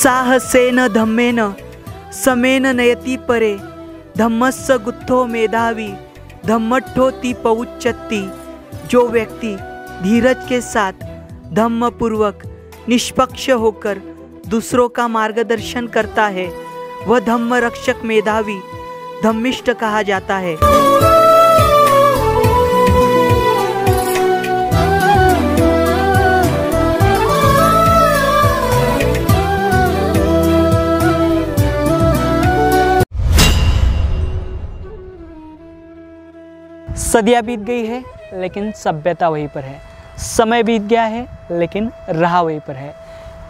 साहसेन धम्मेन समेन नयति परे धम्मस्य गुत्थो मेधावी धम्मट्ठोति पउच्चति। जो व्यक्ति धीरज के साथ धम्म पूर्वक निष्पक्ष होकर दूसरों का मार्गदर्शन करता है वह धम्म रक्षक मेधावी धम्मिष्ठ कहा जाता है। सदियाँ बीत गई है लेकिन सभ्यता वहीं पर है, समय बीत गया है लेकिन राह वहीं पर है।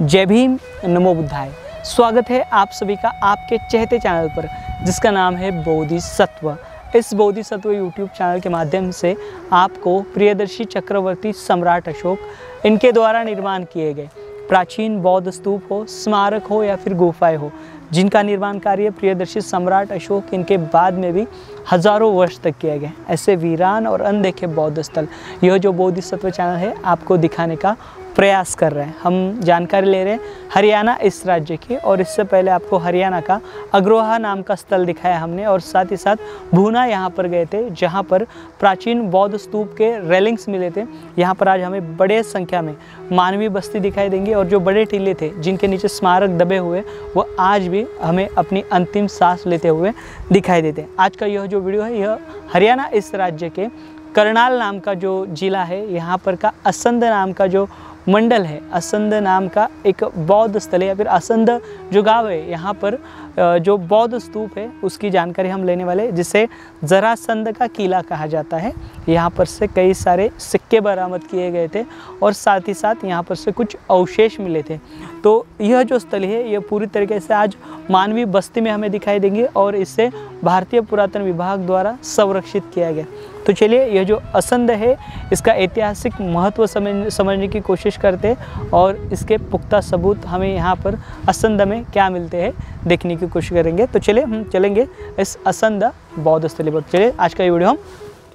जय भीम, नमो बुद्धाय। स्वागत है आप सभी का आपके चहेते चैनल पर जिसका नाम है बोधिसत्व। इस बोधिसत्व यूट्यूब चैनल के माध्यम से आपको प्रियदर्शी चक्रवर्ती सम्राट अशोक इनके द्वारा निर्माण किए गए प्राचीन बौद्ध स्तूप हो, स्मारक हो या फिर गुफाएं हो, जिनका निर्माण कार्य प्रियदर्शी सम्राट अशोक इनके बाद में भी हजारों वर्ष तक किया गया, ऐसे वीरान और अनदेखे बौद्ध स्थल यह जो बोधिसत्व चैनल है आपको दिखाने का प्रयास कर रहे हैं। हम जानकारी ले रहे हैं हरियाणा इस राज्य की, और इससे पहले आपको हरियाणा का अग्रोहा नाम का स्थल दिखाया हमने, और साथ ही साथ भूना यहाँ पर गए थे जहाँ पर प्राचीन बौद्ध स्तूप के रेलिंग्स मिले थे। यहाँ पर आज हमें बड़े संख्या में मानवीय बस्ती दिखाई देंगी, और जो बड़े टीले थे जिनके नीचे स्मारक दबे हुए वो आज भी हमें अपनी अंतिम सांस लेते हुए दिखाई देते हैं। आज का यह जो वीडियो है यह हरियाणा इस राज्य के करनाल नाम का जो जिला है यहाँ पर का असंध नाम का जो मंडल है, असंध नाम का एक बौद्ध स्थल है या फिर असंध जो गांव है, यहाँ पर जो बौद्ध स्तूप है उसकी जानकारी हम लेने वाले, जिसे जरासंध का किला कहा जाता है। यहाँ पर से कई सारे सिक्के बरामद किए गए थे और साथ ही साथ यहाँ पर से कुछ अवशेष मिले थे। तो यह जो स्थल है यह पूरी तरीके से आज मानवीय बस्ती में हमें दिखाई देंगे और इसे भारतीय पुरातन विभाग द्वारा संरक्षित किया गया। तो चलिए यह जो असंध है इसका ऐतिहासिक महत्व समझने की कोशिश करते और इसके पुख्ता सबूत हमें यहाँ पर असंध में क्या मिलते हैं देखने की कोशिश करेंगे। तो चलिए हम चलेंगे इस असंध बौद्ध स्थली पर। चलिए आज का ये वीडियो हम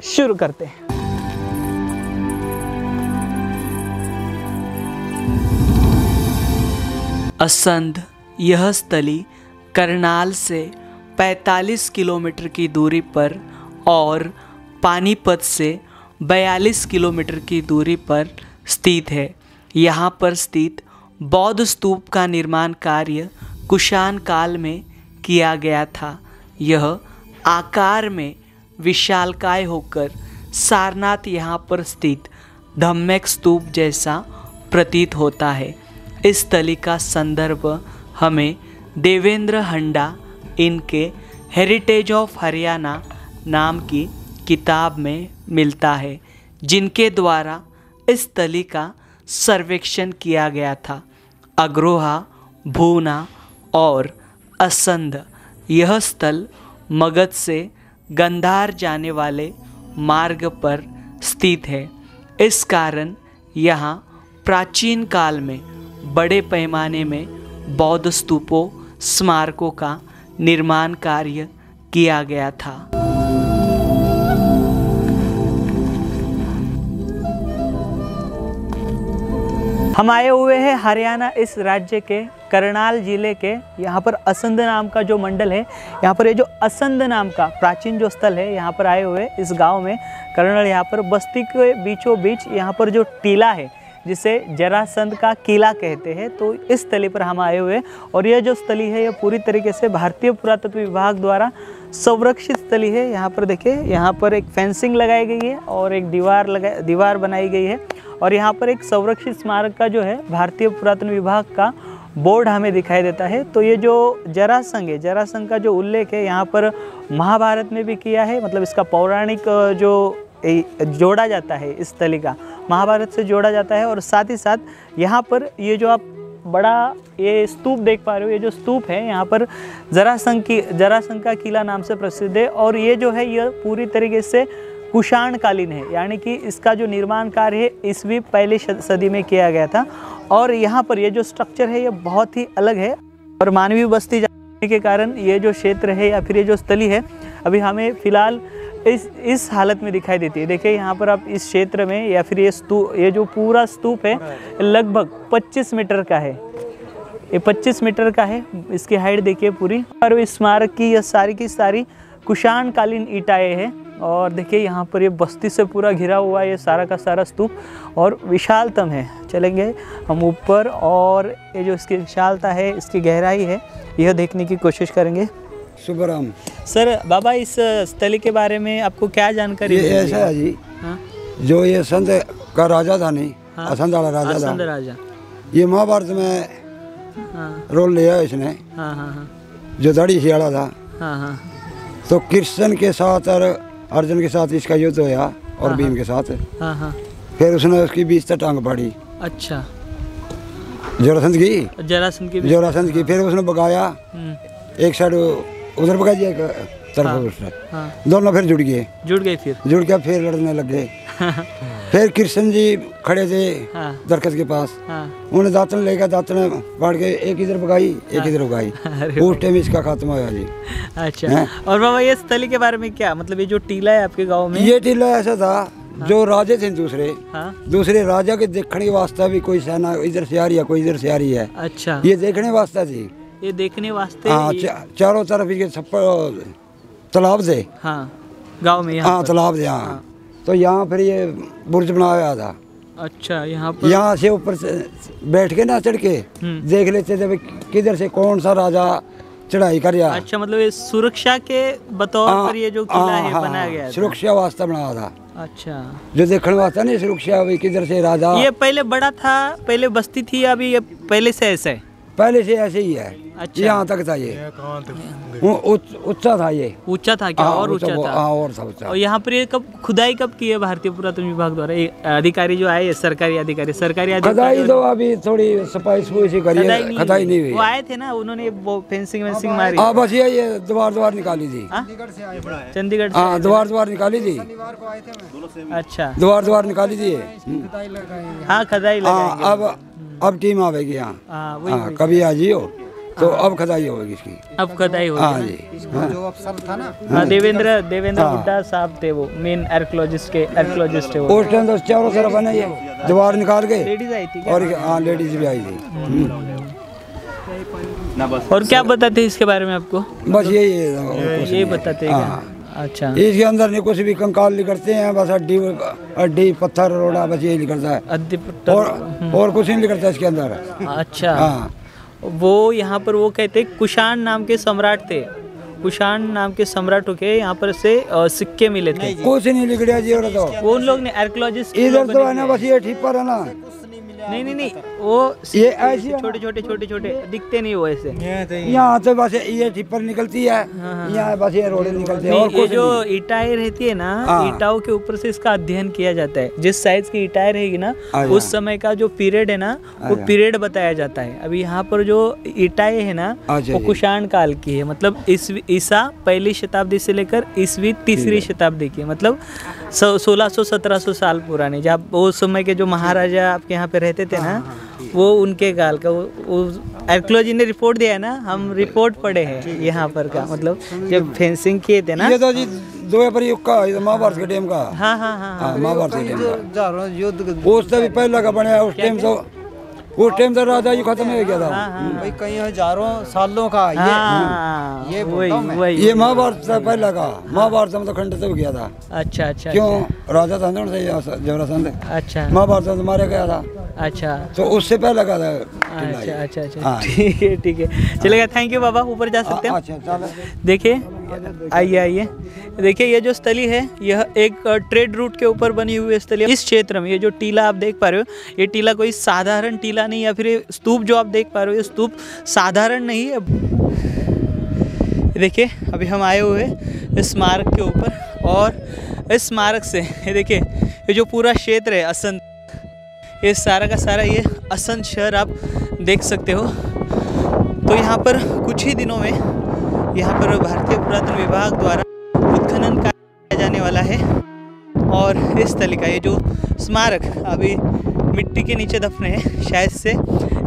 शुरू करते हैं। असंध यह स्थली करनाल से 45 किलोमीटर की दूरी पर और पानीपत से 42 किलोमीटर की दूरी पर स्थित है। यहाँ पर स्थित बौद्ध स्तूप का निर्माण कार्य कुषाण काल में किया गया था। यह आकार में विशालकाय होकर सारनाथ यहाँ पर स्थित धम्मेक स्तूप जैसा प्रतीत होता है। इस स्थली का संदर्भ हमें देवेंद्र हंडा इनके हेरिटेज ऑफ हरियाणा नाम की किताब में मिलता है, जिनके द्वारा इस स्थली का सर्वेक्षण किया गया था। अग्रोहा, भूना और असंध यह स्थल मगध से गंधार जाने वाले मार्ग पर स्थित है। इस कारण यहाँ प्राचीन काल में बड़े पैमाने में बौद्ध स्तूपों, स्मारकों का निर्माण कार्य किया गया था। हम आए हुए हैं हरियाणा इस राज्य के करनाल जिले के, यहाँ पर असंध नाम का जो मंडल है, यहाँ पर ये जो असंध नाम का प्राचीन जो स्थल है यहाँ पर आए हुए इस गांव में करनाल, यहाँ पर बस्ती के बीचों बीच यहाँ पर जो टीला है जिसे जरासंध का किला कहते हैं, तो इस स्थली पर हम आए हुए और यह जो स्थली है यह पूरी तरीके से भारतीय पुरातत्व विभाग द्वारा संरक्षित स्थली है। यहाँ पर देखिए, यहाँ पर एक फेंसिंग लगाई गई है और एक दीवार बनाई गई है, और यहाँ पर एक संरक्षित स्मारक का जो है भारतीय पुरातन विभाग का बोर्ड हमें दिखाई देता है। तो ये जो जरासंध है, जरासंध का जो उल्लेख है यहाँ पर महाभारत में भी किया है, मतलब इसका पौराणिक जो जोड़ा जाता है इस स्थली का महाभारत से जोड़ा जाता है। और साथ ही साथ यहाँ पर ये जो आप बड़ा ये स्तूप देख पा रहे हो, ये जो स्तूप है यहाँ पर जरासंध का किला नाम से प्रसिद्ध है, और ये जो है यह पूरी तरीके से कुषाण कालीन है, यानी कि इसका जो निर्माण कार्य है ईस्वी पहली सदी में किया गया था। और यहाँ पर ये जो स्ट्रक्चर है ये बहुत ही अलग है, और मानवीय बस्ती जाने के कारण ये जो क्षेत्र है या फिर ये जो स्थली है अभी हमें फिलहाल इस हालत में दिखाई देती है। देखिए यहाँ पर आप इस क्षेत्र में या फिर ये जो पूरा स्तूप है लगभग 25 मीटर का है। ये 25 मीटर का है, इसकी हाइट देखिए पूरी। और इस स्मारक की ये सारी की सारी कुषाण कालीन ईंटें हैं। और देखिए यहाँ पर ये बस्ती से पूरा घिरा हुआ है ये सारा का सारा स्तूप और विशालतम है। चलेंगे हम ऊपर और ये जो इसकी विशालता है, इसकी गहराई है, यह देखने की कोशिश करेंगे। सुबराम सर बाबा, इस स्थली के बारे में आपको क्या जानकारी ये मिली? ऐसा है जी, हाँ? जो ये संत का राजा था नहीं, हाँ? असंध वाला राजा असंध था, राजा। ये महाभारत में हाँ रोल लिया इसने। हाँ हाँ हाँ जो दाढ़ी शियाड़ा था, हाँ हाँ तो कृष्ण के साथ और अर्जुन के साथ इसका युद्ध होया और भीम के साथ। हाँ हाँ। फिर उसने उसकी बीच तक टांग फाड़ी, अच्छा, जोरासंध की, जरासंध की भी। जोरासंध की। फिर उसने भगाया, एक साइड उधर भगा दिया, एक तरफ उसने, हाँ, दोनों फिर जुड़ गए। जुड़ गए फिर। जुड़ के फिर लड़ने लग गए। फिर कृष्ण जी खड़े थे हाँ दरख्त के पास, हाँ। उन्हें दातन लेकर दातन बांट के एक इधर भगाई, एक इधर भगाई। अरे उस टाइम इसका खात्मा हुआ जी। अच्छा, हैं? और बाबा ये स्थली के बारे में क्या मतलब, ये जो टीला है आपके गांव में? ये टीला ऐसा था, जो राजे थे दूसरे, हाँ। दूसरे राजा के देखने के वास्ते भी कोई सेना इधर से आ रही है, कोई इधर से आ रही है। अच्छा, ये देखने वास्ते थी। ये देखने वास्ते। हाँ, चारों तरफ इसके छप्पर तालाब थे। हाँ, गांव में यहाँ हाँ, पर। तालाब थे। हाँ, तो यहाँ फिर ये बुर्ज बनाया था। अच्छा, यहाँ पर यहाँ से ऊपर से बैठ के ना चढ़ के देख लेते थे भाई किधर से कौन सा राजा चढ़ाई कर रहा। अच्छा, मतलब ये सुरक्षा के बतौर पर ये जो किला है बनाया गया था। सुरक्षा वास्ते बनाया था। अच्छा, जो देखने वास्ते नहीं, सुरक्षा भाई किधर से राजा। ये पहले बड़ा था, पहले बस्ती थी, अभी ये पहले से ऐसा है? पहले से ऐसे ही है। अच्छा। यहाँ तक था ये, ऊंचा था ये। ऊंचा था क्या? और ऊंचा था? हाँ, और था ऊंचा। और यहाँ पर ये कब खुदाई कब की है भारतीय पुरातन विभाग द्वारा? ये अधिकारी जो आए, सरकारी अधिकारी खदाई तो अभी थोड़ी सफाई से करी है, खदाई नहीं हुई। वो आए थे ना, उन्होंने वो फेंसिंग वेंसिंग मारी। हाँ, बस ये द्वार निकाली थी। चंडीगढ़ से? हाँ, द्वार निकाली थी। अच्छा, द्वार निकाली थी। हाँ, खदाई लगाएंगे। हाँ, अब टीम आवेगी यहाँ। हाँ, हाँ, कभी आ जियो तो अब खदाई होगी इसकी। अब खदाई होगी। हाँ जी। जो अफसर था ना, हाँ, देवेंद्र हुड्डा साहब थे, वो मेन आर्कियोलॉजिस्ट है वो। उस टाइम तो चारों तरफ बने ये द्वार निकाल के। लेडीज आई थी क्या? और हाँ, लेडीज भी आई थी। और क्या बताते हैं इसके बारे में आपको? बस यही बताते हैं क्या? अच्छा, इसके अंदर नहीं कुछ भी कंकाल निकलते हैं, बस हड्डी पत्थर रोड़ा, बस यही निकलता है। और कुछ नहीं निकलता इसके अंदर। अच्छा, हाँ, वो यहाँ पर वो कहते कुषाण नाम के सम्राट थे, कुषाण नाम के सम्राटों के यहाँ पर से सिक्के मिले थे। कुछ नहीं निकलिया जी। और तो वो उन लोग ने आर्कियोलॉजिस्ट इधर तो है ना, बस ये ठीक पर है ना। नहीं, वो ये ऐसी छोटे दिखते नहीं वो ऐसे। यहाँ तो बस ये टिप्पर निकलती है, यहाँ बस ये रोड निकलती है। और ये जो ईंटें रहती है ना, ईंटों के ऊपर से इसका अध्ययन किया जाता है। जिस साइज की ईंटें रहेगी ना, उस समय का जो पीरियड है ना, वो पीरियड बताया जाता है। अभी यहाँ पर जो ईंटें है ना, वो कुषाण काल की है, मतलब ईसा पहली शताब्दी से लेकर ईसवी तीसरी शताब्दी की, मतलब 1600-1700 साल पुरानी। जब उस समय के जो महाराजा आपके यहाँ पे रहते थे ना, वो उनके काल का वो आर्कियोलॉजी ने रिपोर्ट दिया है ना, हम रिपोर्ट पढ़े हैं यहाँ पर का, मतलब जब फेंसिंग किए थे ना। ये तो जी 2 युग का, महाभारत के टाइम का। हाँ हाँ हाँ, महाभारत के टाइम का। युद्ध उससे भी पहले का बना। उस टाइम तो राजा जी खत्म हो गया था। भाई कई हजारों सालों का ये वही ये महाभारत से पहले का, महाभारत में तो खंडित हो गया था। अच्छा, क्यों? राजा था जरासंध। अच्छा, महाभारत में मारा गया था। अच्छा, तो उससे पहले का था। अच्छा, ठीक है, चलेगा। थैंक यू बाबा, ऊपर जा सकते हैं। देखिए, आइए, देखिए ये जो स्थली है, यह एक ट्रेड रूट के ऊपर बनी हुई स्थली है। इस क्षेत्र में ये जो टीला आप देख पा रहे हो, ये टीला कोई साधारण टीला नहीं, या फिर स्तूप जो आप देख पा रहे हो, ये स्तूप साधारण नहीं है। देखिए, अभी हम आए हुए इस स्मारक के ऊपर, और इस स्मारक से ये देखिए, ये जो पूरा क्षेत्र है असंध, ये सारा का सारा ये असंध शहर आप देख सकते हो। तो यहाँ पर कुछ ही दिनों में यहाँ पर भारतीय पुरातन विभाग द्वारा उत्खनन किया जाने वाला है, और इस स्थली का ये जो स्मारक अभी मिट्टी के नीचे दफन है, शायद से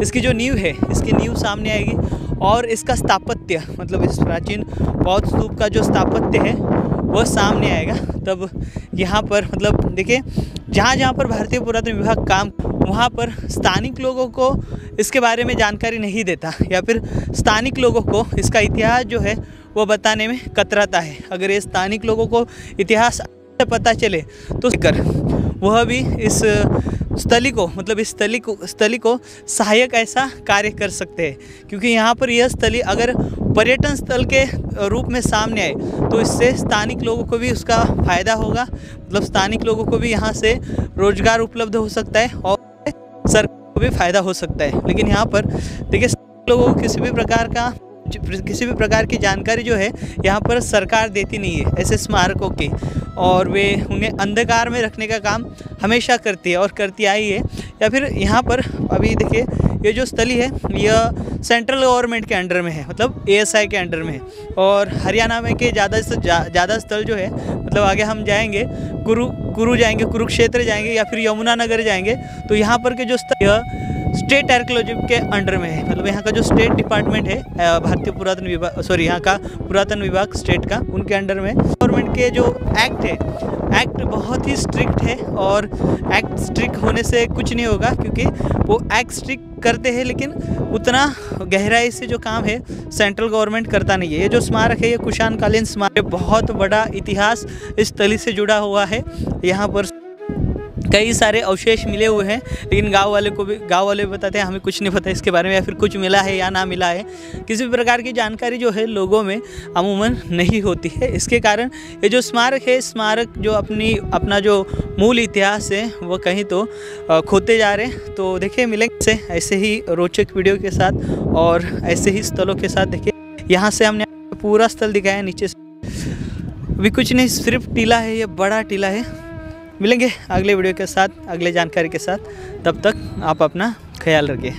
इसकी जो नींव है, इसकी नींव सामने आएगी, और इसका स्थापत्य, मतलब इस प्राचीन बौद्ध स्तूप का जो स्थापत्य है वह सामने आएगा। तब यहाँ पर मतलब देखिए, जहाँ जहाँ पर भारतीय पुरातन विभाग काम वहाँ पर स्थानिक लोगों को इसके बारे में जानकारी नहीं देता, या फिर स्थानिक लोगों को इसका इतिहास जो है वो बताने में कतराता है। अगर ये स्थानिक लोगों को इतिहास पता चले तो कर वह भी इस स्थली को, मतलब इस स्थली को सहायक ऐसा कार्य कर सकते हैं, क्योंकि यहाँ पर यह स्थली अगर पर्यटन स्थल के रूप में सामने आए तो इससे स्थानिक लोगों को भी उसका फ़ायदा होगा, मतलब स्थानिक लोगों को भी यहाँ से रोजगार उपलब्ध हो सकता है और सरकार को भी फ़ायदा हो सकता है। लेकिन यहाँ पर देखिए लोगों को किसी भी प्रकार की जानकारी जो है यहाँ पर सरकार देती नहीं है ऐसे स्मारकों की, और वे उन्हें अंधकार में रखने का काम हमेशा करती है और करती आई है। या फिर यहाँ पर अभी देखिए ये जो स्थली है यह सेंट्रल गवर्नमेंट के अंडर में है, मतलब ASI के अंडर में है, और हरियाणा में के ज़्यादा स्थल जो है, मतलब आगे हम जाएंगे कुरु जाएंगे, कुरुक्षेत्र जाएंगे या फिर यमुनानगर जाएंगे, तो यहाँ पर के जो स्थल यह स्टेट आर्कियोलॉजी के अंडर में है, मतलब यहाँ का जो स्टेट डिपार्टमेंट है भारतीय पुरातन विभाग, सॉरी यहाँ का पुरातन विभाग स्टेट का, उनके अंडर में गवर्नमेंट के जो एक्ट है, एक्ट बहुत ही स्ट्रिक्ट है, और एक्ट स्ट्रिक्ट होने से कुछ नहीं होगा, क्योंकि वो एक्ट स्ट्रिक्ट करते हैं लेकिन उतना गहराई से जो काम है सेंट्रल गवर्नमेंट करता नहीं है। ये जो स्मारक है ये कुषाणकालीन स्मारक, बहुत बड़ा इतिहास इस स्थली से जुड़ा हुआ है। यहाँ पर कई सारे अवशेष मिले हुए हैं, लेकिन गांव वाले भी बताते हैं हमें कुछ नहीं पता इसके बारे में, या फिर कुछ मिला है या ना मिला है, किसी भी प्रकार की जानकारी जो है लोगों में अमूमन नहीं होती है। इसके कारण ये जो स्मारक है, स्मारक जो अपना जो मूल इतिहास है वो कहीं तो खोते जा रहे हैं। तो देखिए मिलेंगे से ऐसे ही रोचक वीडियो के साथ और ऐसे ही स्थलों के साथ। देखिए यहाँ से हमने पूरा स्थल दिखाया, नीचे से अभी कुछ नहीं, सिर्फ टीला है, ये बड़ा टीला है। मिलेंगे अगले वीडियो के साथ, अगले जानकारी के साथ, तब तक आप अपना ख्याल रखिए।